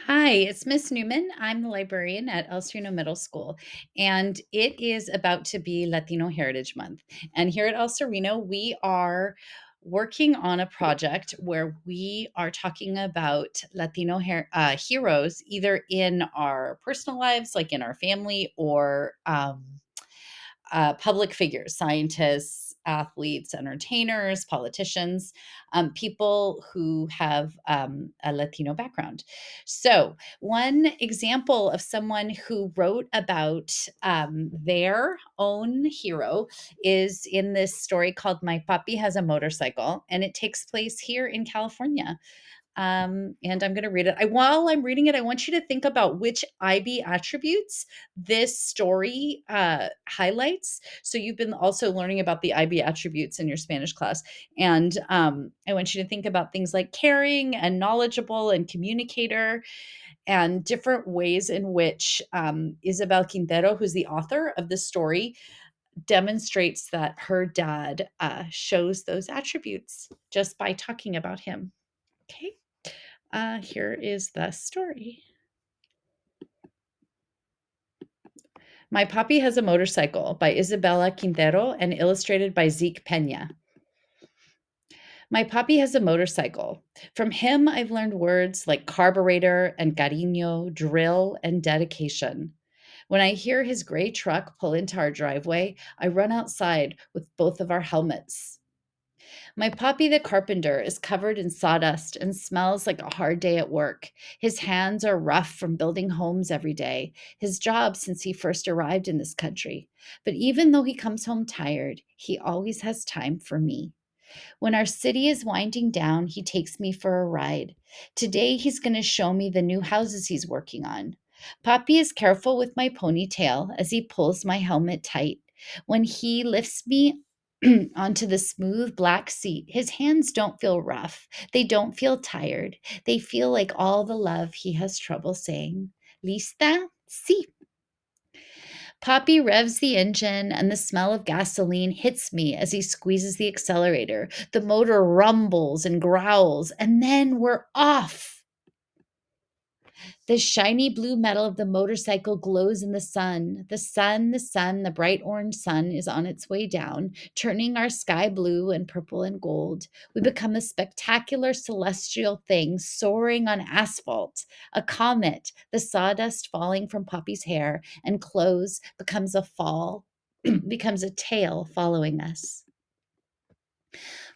Hi, it's Miss Newman. I'm the librarian at El Sereno Middle School, and it is about to be Latino Heritage Month. And here at El Sereno, we are working on a project where we are talking about heroes, either in our personal lives, like in our family, or public figures, scientists, athletes, entertainers, politicians, people who have a Latino background. So, one example of someone who wrote about their own hero is in this story called My Papi Has a Motorcycle, and it takes place here in California. And I'm going to read it. While I'm reading it, I want you to think about which IB attributes this story highlights. So you've been also learning about the IB attributes in your Spanish class, and I want you to think about things like caring and knowledgeable and communicator, and different ways in which Isabel Quintero, who's the author of this story, demonstrates that her dad shows those attributes just by talking about him. Okay. Here is the story. My Papi Has a Motorcycle by Isabella Quintero and illustrated by Zeke Pena. My Papi has a motorcycle. From him, I've learned words like carburetor and cariño, drill, and dedication. When I hear his gray truck pull into our driveway, I run outside with both of our helmets. My puppy, the carpenter, is covered in sawdust and smells like a hard day at work. His hands are rough from building homes every day, his job since he first arrived in this country. But even though he comes home tired, he always has time for me. When our city is winding down, he takes me for a ride. Today, he's going to show me the new houses he's working on. Papi is careful with my ponytail as he pulls my helmet tight. When he lifts me onto the smooth black seat, his hands don't feel rough. They don't feel tired. They feel like all the love he has trouble saying. Lista? Sí. Poppy revs the engine, and the smell of gasoline hits me as he squeezes the accelerator. The motor rumbles and growls, and then we're off. The shiny blue metal of the motorcycle glows in the sun. The bright orange sun is on its way down, turning our sky blue and purple and gold. We become a spectacular celestial thing soaring on asphalt. A comet, the sawdust falling from Poppy's hair and clothes becomes a fall, becomes a tail following us.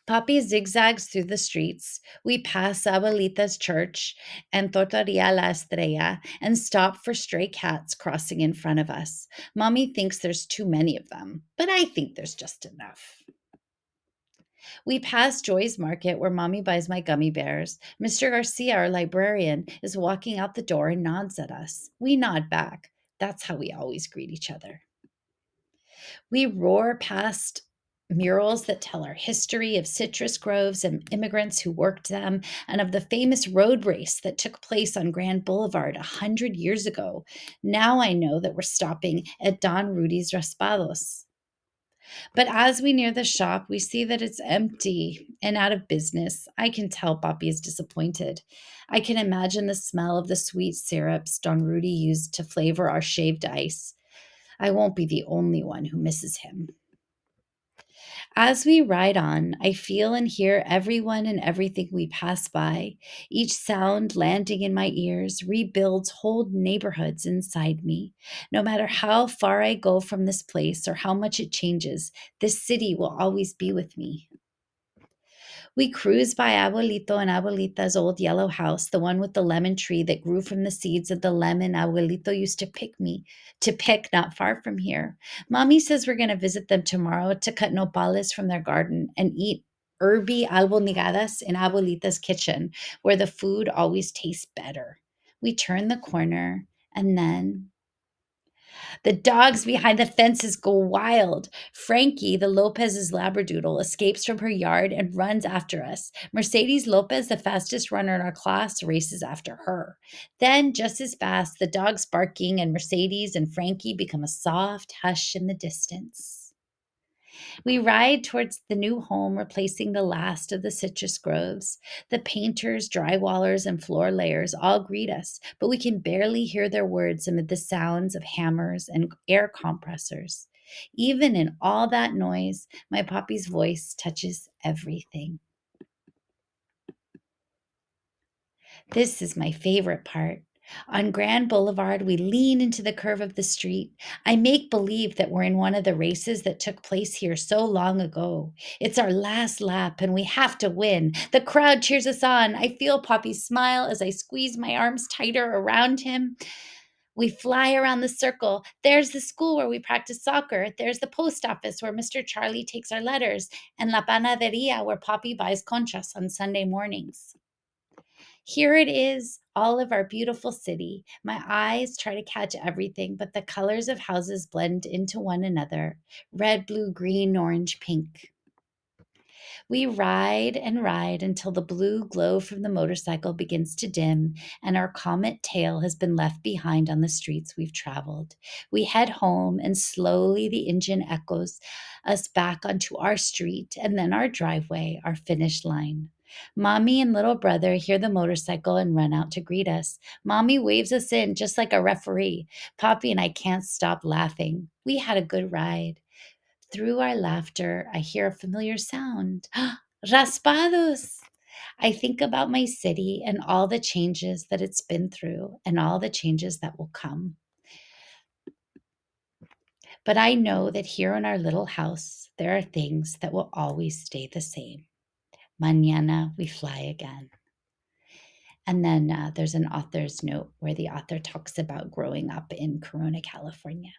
Papi zigzags through the streets. We pass Abuelita's church and Tortoria La Estrella and stop for stray cats crossing in front of us. Mommy thinks there's too many of them, but I think there's just enough. We pass Joy's Market where Mommy buys my gummy bears. Mr. Garcia, our librarian, is walking out the door and nods at us. We nod back. That's how we always greet each other. We roar past murals that tell our history of citrus groves and immigrants who worked them, and of the famous road race that took place on Grand Boulevard 100 years ago. Now I know that we're stopping at Don Rudy's Raspados. But as we near the shop, we see that it's empty and out of business. I can tell Poppy is disappointed. I can imagine the smell of the sweet syrups Don Rudy used to flavor our shaved ice. I won't be the only one who misses him. As we ride on, I feel and hear everyone and everything we pass by. Each sound landing in my ears rebuilds whole neighborhoods inside me. No matter how far I go from this place or how much it changes, this city will always be with me. We cruise by Abuelito and Abuelita's old yellow house, the one with the lemon tree that grew from the seeds of the lemon Abuelito used to pick not far from here. Mommy says we're going to visit them tomorrow to cut nopales from their garden and eat herby albonigadas in Abuelita's kitchen, where the food always tastes better. We turn the corner, and then the dogs behind the fences go wild. Frankie, the Lopez's Labradoodle, escapes from her yard and runs after us. Mercedes Lopez, the fastest runner in our class, races after her. Then, just as fast, the dogs barking and Mercedes and Frankie become a soft hush in the distance. We ride towards the new home, replacing the last of the citrus groves. The painters, drywallers, and floor layers all greet us, but we can barely hear their words amid the sounds of hammers and air compressors. Even in all that noise, my Papi's voice touches everything. This is my favorite part. On Grand Boulevard, we lean into the curve of the street. I make believe that we're in one of the races that took place here so long ago. It's our last lap, and we have to win. The crowd cheers us on. I feel Poppy smile as I squeeze my arms tighter around him. We fly around the circle. There's the school where we practice soccer. There's the post office where Mr. Charlie takes our letters, and La Panaderia where Poppy buys conchas on Sunday mornings. Here it is, all of our beautiful city. My eyes try to catch everything, but the colors of houses blend into one another: red, blue, green, orange, pink. We ride and ride until the blue glow from the motorcycle begins to dim and our comet tail has been left behind on the streets we've traveled. We head home and slowly the engine echoes us back onto our street and then our driveway, our finish line. Mommy and little brother hear the motorcycle and run out to greet us. Mommy waves us in just like a referee. Poppy and I can't stop laughing. We had a good ride. Through our laughter, I hear a familiar sound. Raspados! I think about my city and all the changes that it's been through and all the changes that will come. But I know that here in our little house, there are things that will always stay the same. Mañana we fly again. And then there's an author's note where the author talks about growing up in Corona, California.